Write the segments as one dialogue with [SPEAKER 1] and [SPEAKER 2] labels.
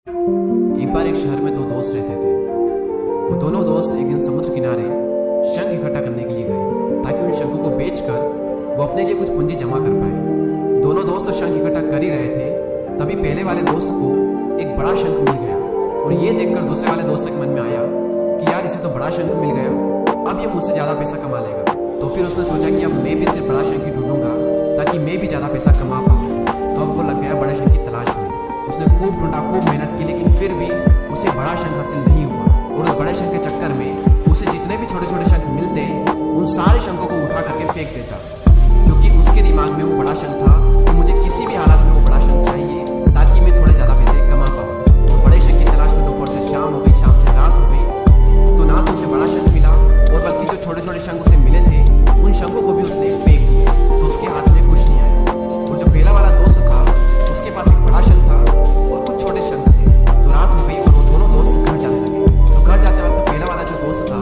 [SPEAKER 1] एक बार एक शहर में दो दोस्त रहते थे। वो दोनों दोस्त एक दिन समुद्र किनारे शंख इकट्ठा करने के लिए गए ताकि उन शंखों को बेचकर वो अपने लिए कुछ पूंजी जमा कर पाए। दोनों दोस्त तो शंख इकट्ठा कर ही रहे थे, तभी पहले वाले दोस्त को एक बड़ा शंख मिल गया और ये देखकर दूसरे वाले दोस्त के मन में आया कि यार इसे तो बड़ा शंख मिल गया, अब ये मुझसे ज्यादा पैसा कमा लेगा। तो फिर उसने सोचा कि अब मैं भी सिर्फ बड़ा शंख ही ढूंढूंगा ताकि मैं भी ज्यादा पैसा कमा पाऊँ। तो अब वो लग गया बड़े शंख की तलाश में। उसने खूब ढूंढा, खूब मेहनत की, लेकिन फिर भी उसे बड़ा शंख हासिल नहीं हुआ। और उस बड़े शंख के चक्कर में उसे जितने भी छोटे छोटे शंख मिलते उन सारे शंखों को उठा करके फेंक देता, क्योंकि उसके दिमाग में वो बड़ा शंख था कि मुझे किसी भी हालत में वो बड़ा शंख चाहिए ताकि मैं थोड़े ज्यादा पैसे कमा पाऊँ। तो बड़े शंख की तलाश में दोपहर से शाम हो गई, शाम से रात हो गई, तो ना तो उसे बड़ा शंख मिला और बल्कि जो छोटे छोटे शंख उसे मिले थे उन शंखों को भी उसने फेंक दिया। तो उसके हाथ में कुछ नहीं आया। और जो पहला वाला दोस्त था उसके पास एक बड़ा शंख था और कुछ छोटे शंख थे। तो रात हो गई और वो दोनों दोस्त घर जाने लगे। तो घर जाते वक्त पहला वाला जो दोस्त था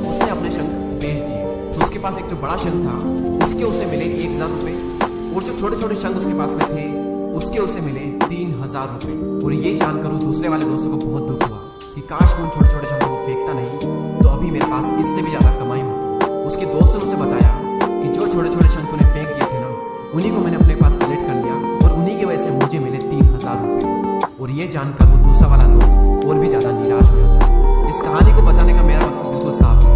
[SPEAKER 1] उसने अपने शंख बेच दिए। तो उसके पास एक जो बड़ा शंख था उसके उसे मिले 1000 रुपए और जो छोटे छोटे शंख उसके पास में थे उसके उसे मिले 3000 रुपए। और ये जानकर उस दूसरे वाले दोस्त को बहुत दुख हुआ कि काश मैं उन छोटे छोटे शंखों को फेंकता नहीं तो अभी मेरे पास इससे भी ज्यादा कमाई होती। उसके दोस्त ने उसे बताया कि जो छोटे छोटे शंख तूने फेंक दिए थे ना, उन्हीं को मैंने अपने पास कलेक्ट कर लिया और उन्हीं की वजह से मुझे मिले 3000 रुपए। और ये जानकर वो दूसरा वाला दोस्त और भी ज्यादा निराश हो जाता है। इस कहानी को बताने का मेरा मकसद बिल्कुल साफ है